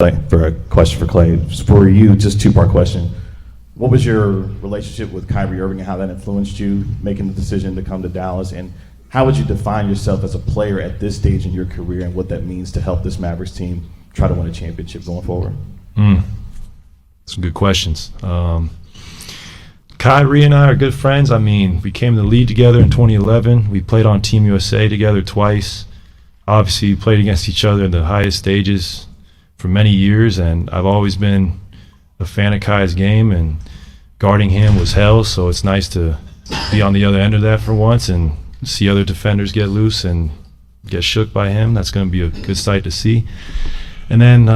For a question for Klay. For you, just two-part question. What was your relationship with Kyrie Irving and how that influenced you making the decision to come to Dallas? And how would you define yourself as a player at this stage in your career and what that means to help this Mavericks team try to win a championship going forward? Some good questions. Kyrie and I are good friends. I mean, we came to the league together in 2011. We played on Team USA together twice. Obviously, we played against each other in the highest stages for many years, and I've always been a fan of Kai's game, and guarding him was hell, so it's nice to be on the other end of that for once and see other defenders get loose and get shook by him. That's going to be a good sight to see. And then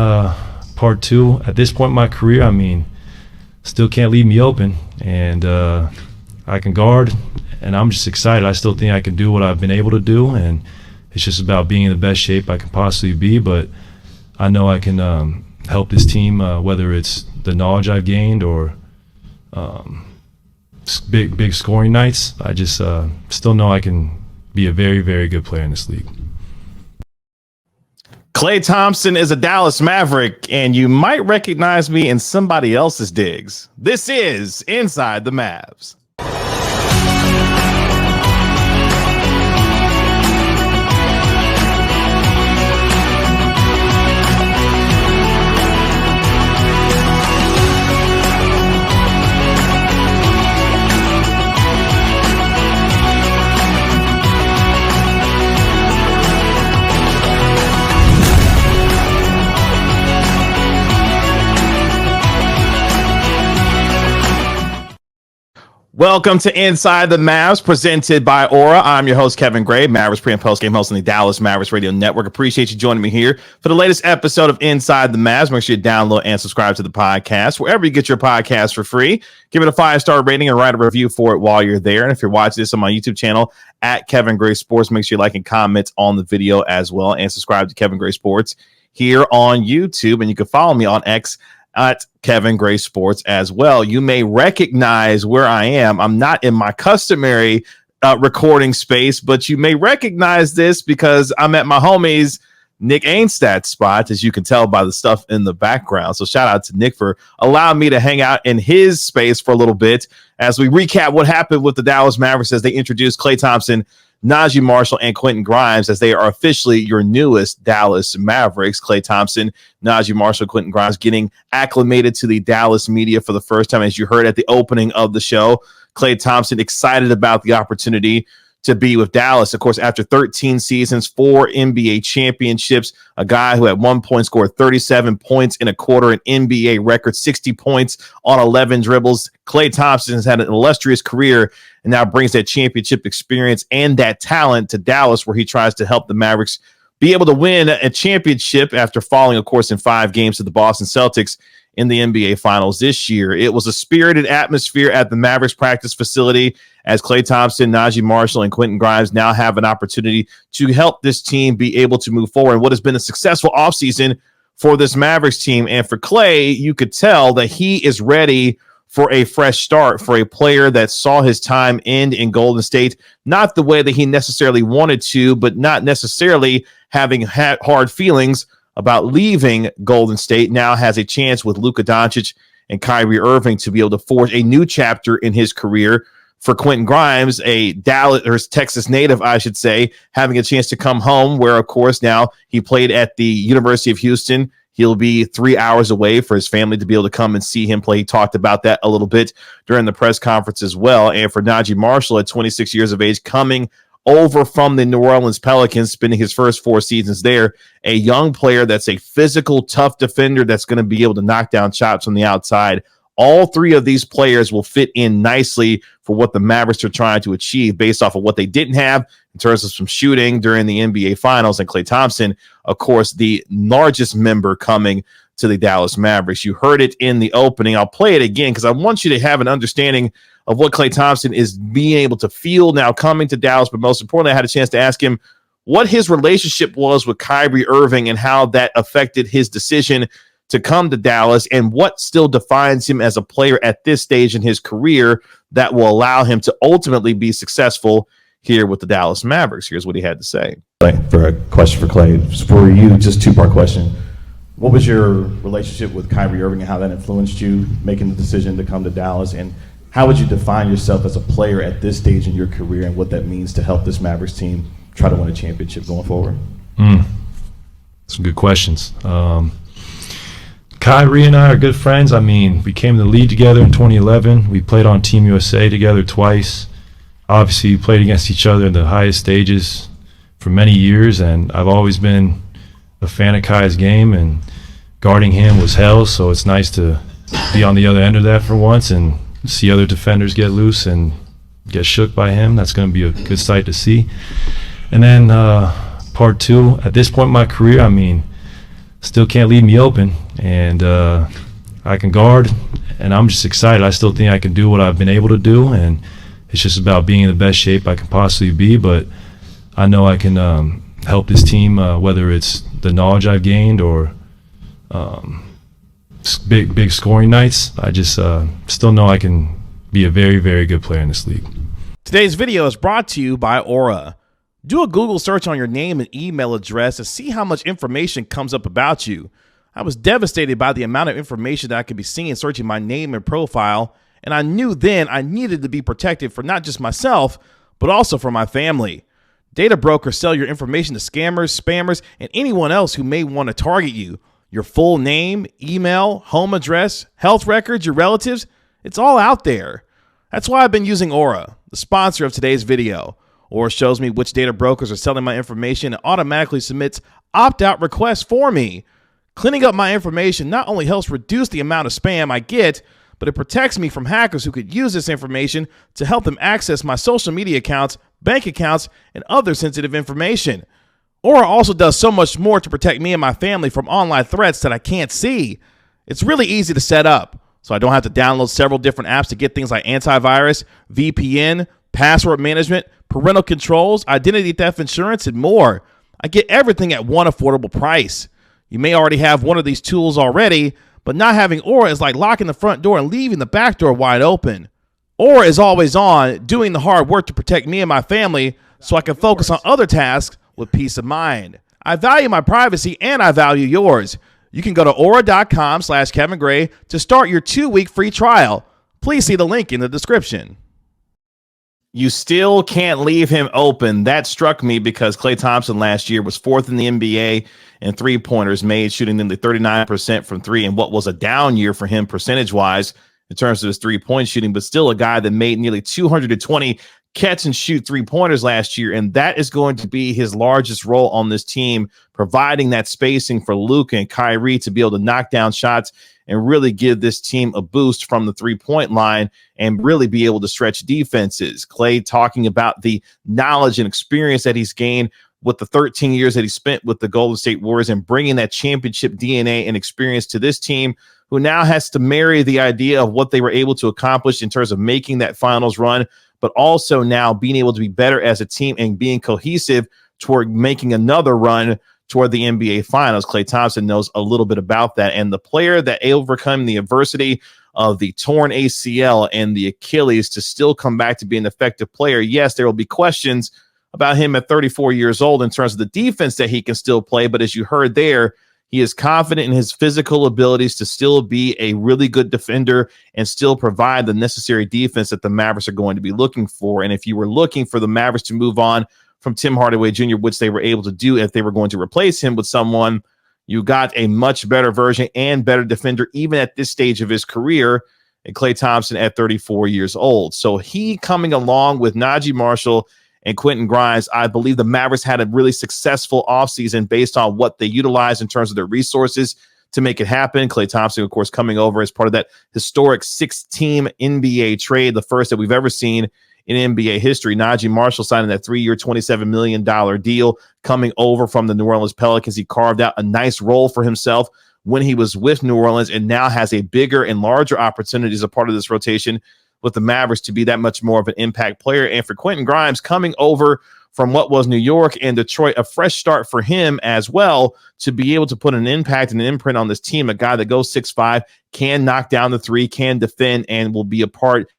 part two, at this point in my career, I mean, still can't leave me open, and I can guard, and I'm just excited. I still think I can do what I've been able to do, and it's just about being in the best shape I can possibly be. But I know I can help this team, whether it's the knowledge I've gained or big scoring nights. I just still know I can be a very, very good player in this league. Klay Thompson is a Dallas Maverick, and you might recognize me in somebody else's digs. This is Inside the Mavs. Welcome to Inside the Mavs, presented by Aura. I'm your host, Kevin Gray, Mavericks pre- and post-game host on the Dallas Mavericks Radio Network. Appreciate you joining me here for the latest episode of Inside the Mavs. Make sure you download and subscribe to the podcast wherever you get your podcast for free. Give it a 5-star rating and write a review for it while you're there. And if you're watching this on my YouTube channel at Kevin Gray Sports, make sure you like and comment on the video as well, and subscribe to Kevin Gray Sports here on YouTube. And you can follow me on X at Kevin Gray Sports as well. You may recognize where I am. I'm not in my customary recording space, but you may recognize this because I'm at my homie's Nick Ainstat's spot, as you can tell by the stuff in the background. So shout out to Nick for allowing me to hang out in his space for a little bit as we recap what happened with the Dallas Mavericks as they introduced Klay Thompson, Naji Marshall, and Quentin Grimes as they are officially your newest Dallas Mavericks. Klay Thompson, Naji Marshall, Quentin Grimes getting acclimated to the Dallas media for the first time. As you heard at the opening of the show, Klay Thompson excited about the opportunity to be with Dallas. Of course, after 13 seasons, 4 NBA championships, a guy who at one point scored 37 points in a quarter, an NBA record, 60 points on 11 dribbles. Klay Thompson has had an illustrious career and now brings that championship experience and that talent to Dallas, where he tries to help the Mavericks be able to win a championship after falling, of course, in 5 games to the Boston Celtics in the NBA Finals this year. It was a spirited atmosphere at the Mavericks practice facility as Klay Thompson, Naji Marshall, and Quentin Grimes now have an opportunity to help this team be able to move forward in what has been a successful offseason for this Mavericks team. And for Klay, you could tell that he is ready for a fresh start, for a player that saw his time end in Golden State, not the way that he necessarily wanted to, but not necessarily having had hard feelings about leaving Golden State. Now has a chance with Luka Doncic and Kyrie Irving to be able to forge a new chapter in his career. For Quentin Grimes, a Dallas or Texas native, I should say, having a chance to come home, where, of course, now he played at the University of Houston. He'll be 3 hours away for his family to be able to come and see him play. He talked about that a little bit during the press conference as well. And for Naji Marshall, at 26 years of age, coming over from the New Orleans Pelicans, spending his first 4 seasons there, a young player that's a physical, tough defender that's going to be able to knock down shots from the outside. All 3 of these players will fit in nicely for what the Mavericks are trying to achieve based off of what they didn't have in terms of some shooting during the NBA Finals. And Klay Thompson, of course, the largest member coming to the Dallas Mavericks. You heard it in the opening. I'll play it again because I want you to have an understanding of what Klay Thompson is being able to feel now coming to Dallas. But most importantly, I had a chance to ask him what his relationship was with Kyrie Irving and how that affected his decision to come to Dallas, and what still defines him as a player at this stage in his career that will allow him to ultimately be successful here with the Dallas Mavericks. Here's what he had to say. For a question for Klay. For you, just two-part question. What was your relationship with Kyrie Irving and how that influenced you making the decision to come to Dallas? And how would you define yourself as a player at this stage in your career and what that means to help this Mavericks team try to win a championship going forward? Some good questions. Kyrie and I are good friends. I mean, we came to the league together in 2011. We played on Team USA together twice. Obviously, we played against each other in the highest stages for many years, and I've always been a fan of Kai's game, and guarding him was hell, so it's nice to be on the other end of that for once and see other defenders get loose and get shook by him. That's going to be a good sight to see. And then part two, at this point in my career, I mean, still can't leave me open, and I can guard, and I'm just excited. I still think I can do what I've been able to do, and it's just about being in the best shape I can possibly be. But I know I can help this team, whether it's the knowledge I've gained or big scoring nights. I just still know I can be a very, very good player in this league. Today's video is brought to you by Aura. Do a Google search on your name and email address to see how much information comes up about you. I was devastated by the amount of information that I could be seeing searching my name and profile, and I knew then I needed to be protected for not just myself, but also for my family. Data brokers sell your information to scammers, spammers, and anyone else who may want to target you. Your full name, email, home address, health records, your relatives, it's all out there. That's why I've been using Aura, the sponsor of today's video. Aura shows me which data brokers are selling my information and automatically submits opt-out requests for me. Cleaning up my information not only helps reduce the amount of spam I get, but it protects me from hackers who could use this information to help them access my social media accounts, bank accounts, and other sensitive information. Aura also does so much more to protect me and my family from online threats that I can't see. It's really easy to set up, so I don't have to download several different apps to get things like antivirus, VPN, password management, parental controls, identity theft insurance, and more. I get everything at one affordable price. You may already have one of these tools already, but not having Aura is like locking the front door and leaving the back door wide open. Aura is always on, doing the hard work to protect me and my family so I can focus on other tasks with peace of mind. I value my privacy and I value yours. You can go to aura.com/Kevin Gray to start your 2-week free trial. Please see the link in the description. You still can't leave him open. That struck me because Klay Thompson last year was 4th in the NBA in three-pointers made, shooting nearly 39% from three, and what was a down year for him percentage-wise in terms of his three-point shooting, but still a guy that made nearly 220 catch-and-shoot three-pointers last year, and that is going to be his largest role on this team, providing that spacing for Luka and Kyrie to be able to knock down shots and really give this team a boost from the three-point line and really be able to stretch defenses. Klay talking about the knowledge and experience that he's gained with the 13 years that he spent with the Golden State Warriors and bringing that championship DNA and experience to this team, who now has to marry the idea of what they were able to accomplish in terms of making that finals run, but also now being able to be better as a team and being cohesive toward making another run toward the NBA Finals. Klay Thompson knows a little bit about that. And the player that overcome the adversity of the torn ACL and the Achilles to still come back to be an effective player, yes, there will be questions about him at 34 years old in terms of the defense that he can still play. But as you heard there, he is confident in his physical abilities to still be a really good defender and still provide the necessary defense that the Mavericks are going to be looking for. And if you were looking for the Mavericks to move on from Tim Hardaway Jr., which they were able to do if they were going to replace him with someone, you got a much better version and better defender even at this stage of his career, and Klay Thompson at 34 years old. So he coming along with Naji Marshall and Quentin Grimes, I believe the Mavericks had a really successful offseason based on what they utilized in terms of their resources to make it happen. Klay Thompson, of course, coming over as part of that historic 6-team NBA trade, the first that we've ever seen in NBA history. Naji Marshall signing that 3-year, $27 million deal, coming over from the New Orleans Pelicans. He carved out a nice role for himself when he was with New Orleans and now has a bigger and larger opportunity as a part of this rotation with the Mavericks to be that much more of an impact player. And for Quentin Grimes coming over from what was New York and Detroit, a fresh start for him as well to be able to put an impact and an imprint on this team, a guy that goes 6'5", can knock down the three, can defend, and will be a part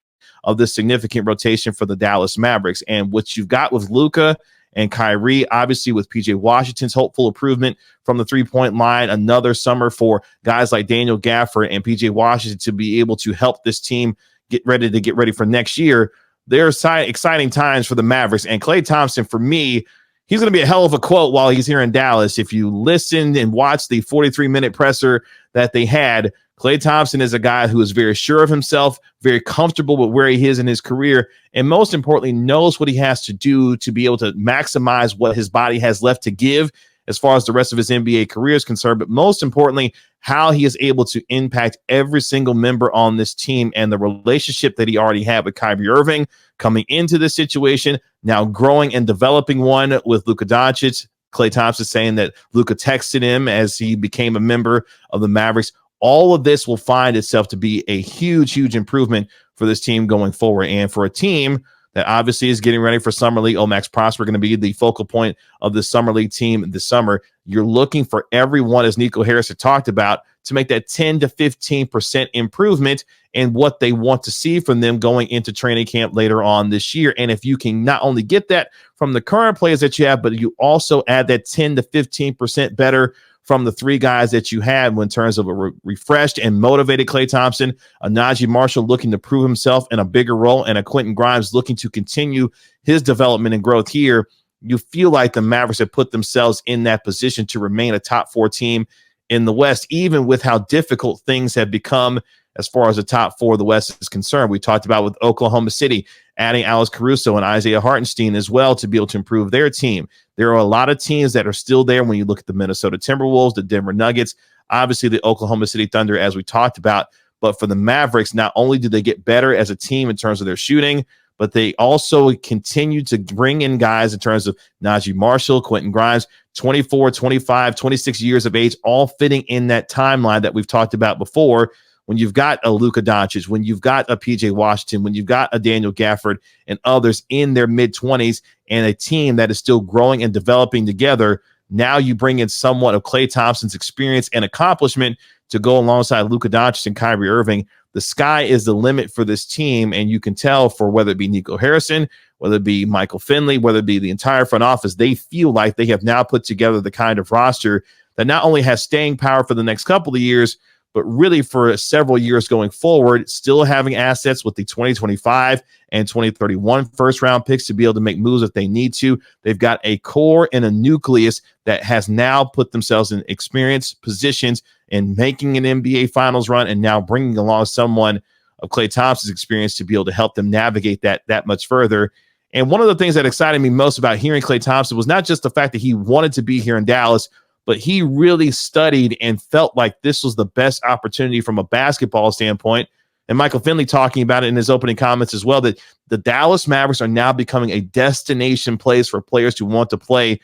of this significant rotation for the Dallas Mavericks. And what you've got with Luka and Kyrie. Obviously, with PJ Washington's hopeful improvement from the three-point line, another summer for guys like Daniel Gafford and PJ Washington to be able to help this team get ready for next year. There are exciting times for the Mavericks. And Klay Thompson, for me, he's going to be a hell of a quote while he's here in Dallas. If you listened and watched the 43-minute presser that they had, Klay Thompson is a guy who is very sure of himself, very comfortable with where he is in his career, and most importantly, knows what he has to do to be able to maximize what his body has left to give as far as the rest of his NBA career is concerned, but most importantly, how he is able to impact every single member on this team and the relationship that he already had with Kyrie Irving coming into this situation, now growing and developing one with Luka Doncic. Klay Thompson saying that Luka texted him as he became a member of the Mavericks. All of this will find itself to be a huge, huge improvement for this team going forward. And for a team that obviously is getting ready for Summer League, Max Prosper going to be the focal point of the Summer League team this summer. You're looking for everyone, as Nico Harris had talked about, to make that 10 to 15% improvement in what they want to see from them going into training camp later on this year. And if you can not only get that from the current players that you have, but you also add that 10 to 15% better from the three guys that you had in terms of a refreshed and motivated Klay Thompson, a Naji Marshall looking to prove himself in a bigger role, and a Quentin Grimes looking to continue his development and growth here, you feel like the Mavericks have put themselves in that position to remain a top four team in the West, even with how difficult things have become as far as the top four of the West is concerned. We talked about with Oklahoma City adding Alex Caruso and Isaiah Hartenstein as well to be able to improve their team. There are a lot of teams that are still there when you look at the Minnesota Timberwolves, the Denver Nuggets, obviously the Oklahoma City Thunder, as we talked about. But for the Mavericks, not only do they get better as a team in terms of their shooting, but they also continue to bring in guys in terms of Naji Marshall, Quentin Grimes, 24, 25, 26 years of age, all fitting in that timeline that we've talked about before. When you've got a Luka Doncic, when you've got a PJ Washington, when you've got a Daniel Gafford and others in their mid-20s and a team that is still growing and developing together, now you bring in somewhat of Klay Thompson's experience and accomplishment to go alongside Luka Doncic and Kyrie Irving. The sky is the limit for this team, and you can tell for whether it be Nico Harrison, whether it be Michael Finley, whether it be the entire front office, they feel like they have now put together the kind of roster that not only has staying power for the next couple of years, but really for several years going forward, still having assets with the 2025 and 2031 first-round picks to be able to make moves if they need to. They've got a core and a nucleus that has now put themselves in experienced positions in making an NBA Finals run and now bringing along someone of Klay Thompson's experience to be able to help them navigate that much further. And one of the things that excited me most about hearing Klay Thompson was not just the fact that he wanted to be here in Dallas, but he really studied and felt like this was the best opportunity from a basketball standpoint. And Michael Finley talking about it in his opening comments as well, that the Dallas Mavericks are now becoming a destination place for players who want to play,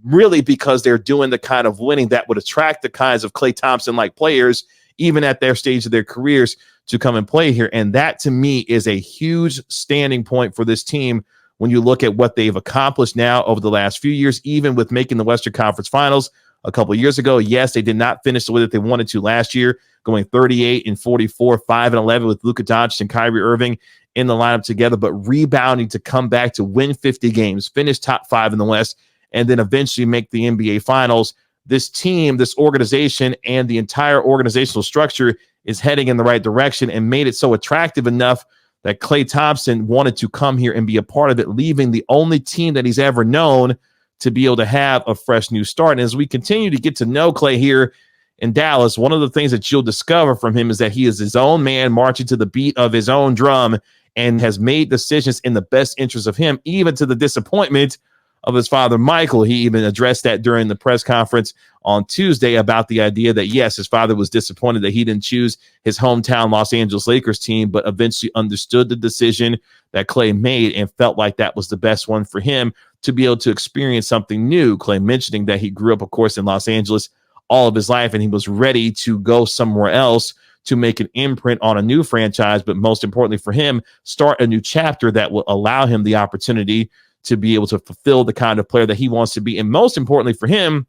really because they're doing the kind of winning that would attract the kinds of Klay Thompson-like players, even at their stage of their careers, to come and play here. And that, to me, is a huge standing point for this team when you look at what they've accomplished now over the last few years, even with making the Western Conference Finals a couple of years ago. Yes, they did not finish the way that they wanted to last year, going 38-44, 5-11 with Luka Doncic and Kyrie Irving in the lineup together, but rebounding to come back to win 50 games, finish top 5 in the West, and then eventually make the NBA Finals. This team, this organization, and the entire organizational structure is heading in the right direction and made it so attractive enough that Klay Thompson wanted to come here and be a part of it, leaving the only team that he's ever known to be able to have a fresh new start. And as we continue to get to know Klay here in Dallas, one of the things that you'll discover from him is that he is his own man, marching to the beat of his own drum, and has made decisions in the best interest of him, even to the disappointment of his father, Michael. He even addressed that during the press conference on Tuesday about the idea that, yes, his father was disappointed that he didn't choose his hometown Los Angeles Lakers team, but eventually understood the decision that Klay made and felt like that was the best one for him to be able to experience something new. Klay mentioning that he grew up, of course, in Los Angeles all of his life, and he was ready to go somewhere else to make an imprint on a new franchise, but most importantly for him, start a new chapter that will allow him the opportunity to be able to fulfill the kind of player that he wants to be. And most importantly for him,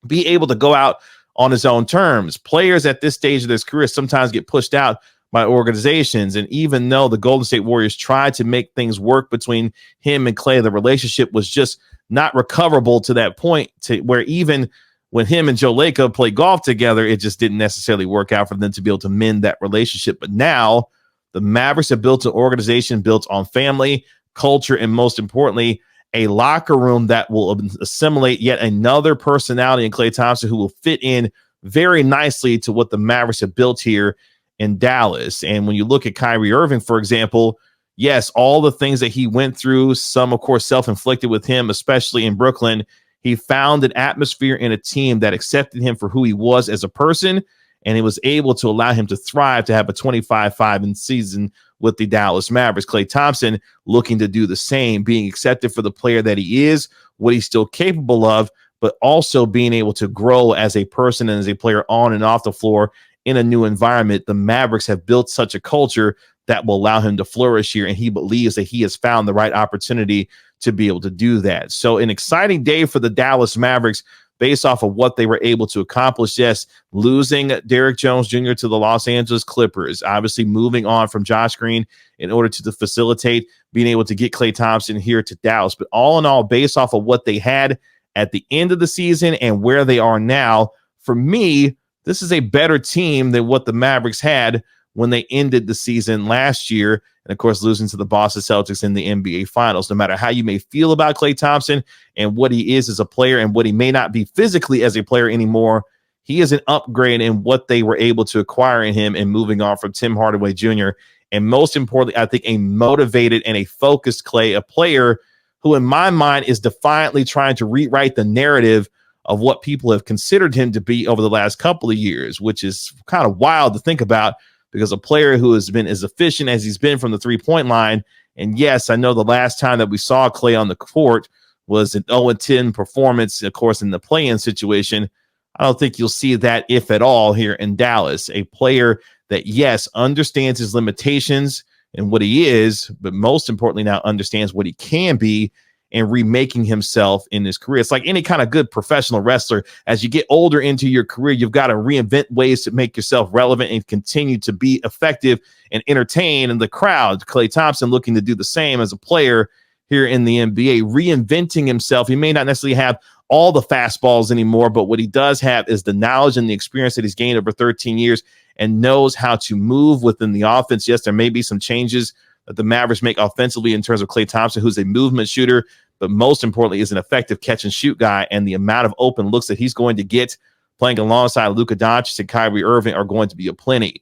be able to go out on his own terms. Players at this stage of their career sometimes get pushed out by organizations. And even though the Golden State Warriors tried to make things work between him and Klay, the relationship was just not recoverable to that point, to where even when him and Joe Lacob played golf together, it just didn't necessarily work out for them to be able to mend that relationship. But now the Mavericks have built an organization built on family, culture, and most importantly, a locker room that will assimilate yet another personality in Klay Thompson who will fit in very nicely to what the Mavericks have built here in Dallas. And when you look at Kyrie Irving, for example, yes, all the things that he went through, some, of course, self-inflicted with him, especially in Brooklyn, he found an atmosphere in a team that accepted him for who he was as a person, and it was able to allow him to thrive, to have a 25-5 in season with the Dallas Mavericks. Klay Thompson looking to do the same, being accepted for the player that he is, what he's still capable of, but also being able to grow as a person and as a player on and off the floor in a new environment. The Mavericks have built such a culture that will allow him to flourish here, and he believes that he has found the right opportunity to be able to do that. So an exciting day for the Dallas Mavericks based off of what they were able to accomplish. Yes, losing Derrick Jones Jr. to the Los Angeles Clippers, obviously moving on from Josh Green in order to facilitate being able to get Klay Thompson here to Dallas. But all in all, based off of what they had at the end of the season and where they are now, for me, this is a better team than what the Mavericks had when they ended the season last year. And of course, losing to the Boston Celtics in the NBA Finals. No matter how you may feel about Klay Thompson and what he is as a player and what he may not be physically as a player anymore, he is an upgrade in what they were able to acquire in him and moving on from Tim Hardaway Jr. And most importantly, I think a motivated and a focused Klay, a player who in my mind is defiantly trying to rewrite the narrative of what people have considered him to be over the last couple of years, which is kind of wild to think about, because a player who has been as efficient as he's been from the three-point line, and yes, I know the last time that we saw Klay on the court was an 0-10 performance, of course, in the play-in situation. I don't think you'll see that, if at all, here in Dallas. A player that, yes, understands his limitations and what he is, but most importantly now understands what he can be and remaking himself in his career. It's like any kind of good professional wrestler. As you get older into your career, you've got to reinvent ways to make yourself relevant and continue to be effective and entertain in the crowd. Klay Thompson looking to do the same as a player here in the NBA, reinventing himself. He may not necessarily have all the fastballs anymore, but what he does have is the knowledge and the experience that he's gained over 13 years and knows how to move within the offense. Yes, there may be some changes that the Mavericks make offensively in terms of Klay Thompson, who's a movement shooter, but most importantly is an effective catch and shoot guy. And the amount of open looks that he's going to get playing alongside Luka Doncic and Kyrie Irving are going to be aplenty.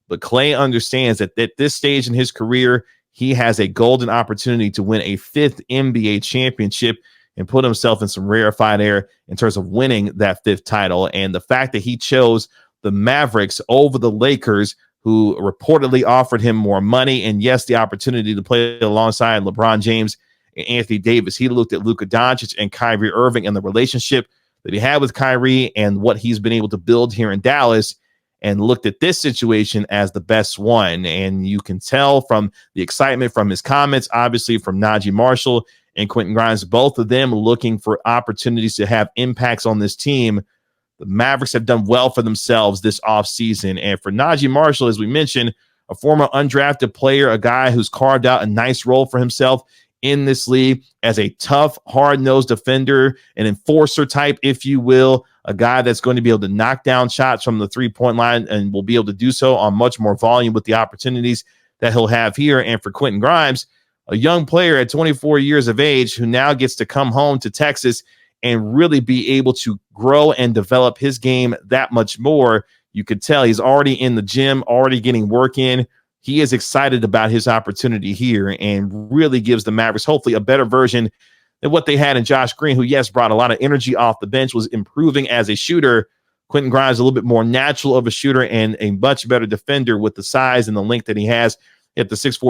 But Klay understands that at this stage in his career, he has a golden opportunity to win a fifth NBA championship and put himself in some rarefied air in terms of winning that fifth title. And the fact that he chose the Mavericks over the Lakers, who reportedly offered him more money and, yes, the opportunity to play alongside LeBron James and Anthony Davis. He looked at Luka Doncic and Kyrie Irving and the relationship that he had with Kyrie and what he's been able to build here in Dallas, and looked at this situation as the best one. And you can tell from the excitement from his comments, obviously from Naji Marshall and Quentin Grimes, both of them looking for opportunities to have impacts on this team. The Mavericks have done well for themselves this offseason. And for Naji Marshall, as we mentioned, a former undrafted player, a guy who's carved out a nice role for himself in this league as a tough, hard-nosed defender, an enforcer type, if you will, a guy that's going to be able to knock down shots from the three-point line and will be able to do so on much more volume with the opportunities that he'll have here. And for Quentin Grimes, a young player at 24 years of age who now gets to come home to Texas and really be able to grow and develop his game that much more. You could tell he's already in the gym, already getting work in. He is excited about his opportunity here and really gives the Mavericks hopefully a better version than what they had in Josh Green, who, yes, brought a lot of energy off the bench, was improving as a shooter. Quentin Grimes a little bit more natural of a shooter and a much better defender with the size and the length that he has at the 6'4",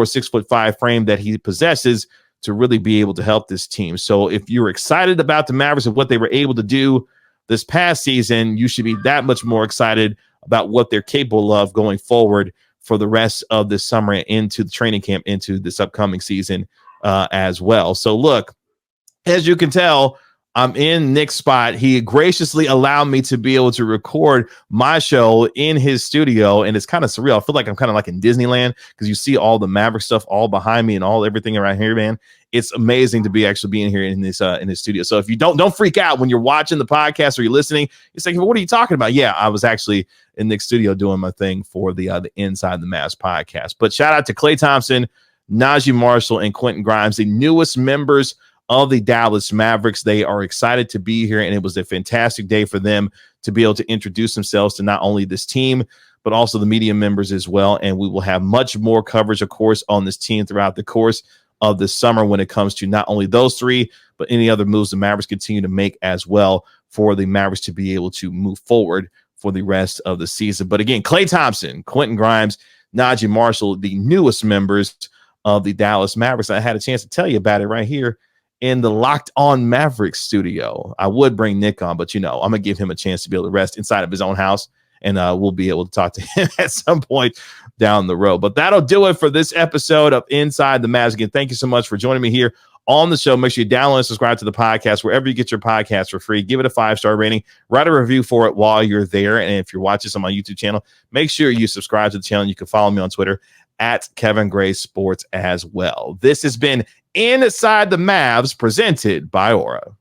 6'5" frame that he possesses to really be able to help this team. So if you're excited about the Mavericks and what they were able to do this past season, you should be that much more excited about what they're capable of going forward for the rest of this summer into the training camp, into this upcoming season as well. So look, as you can tell, I'm in Nick's spot. He graciously allowed me to be able to record my show in his studio, and it's kind of surreal. I feel like I'm kind of like in Disneyland because you see all the Maverick stuff all behind me and everything around here, man. It's amazing to be actually being here in this in his studio. So if you don't freak out when you're watching the podcast or you're listening, it's like, what are you talking about? Yeah, I was actually in Nick's studio doing my thing for the Inside the Mavs podcast. But shout out to Klay Thompson, Naji Marshall, and Quentin Grimes, the newest members of the Dallas Mavericks. They are excited to be here, and it was a fantastic day for them to be able to introduce themselves to not only this team, but also the media members as well. And we will have much more coverage, of course, on this team throughout the course of this summer when it comes to not only those three, but any other moves the Mavericks continue to make as well for the Mavericks to be able to move forward for the rest of the season. But again, Klay Thompson, Quentin Grimes, Naji Marshall, the newest members of the Dallas Mavericks. I had a chance to tell you about it right here in the Locked On Mavericks studio. I would bring Nick on, but I'm going to give him a chance to be able to rest inside of his own house, and we'll be able to talk to him at some point down the road. But that'll do it for this episode of Inside the Mavs. Again, thank you so much for joining me here on the show. Make sure you download and subscribe to the podcast wherever you get your podcasts for free. Give it a 5-star rating. Write a review for it while you're there. And if you're watching this on my YouTube channel, make sure you subscribe to the channel. You can follow me on Twitter at Kevin Gray Sports as well. This has been Inside the Mavs, presented by Aura.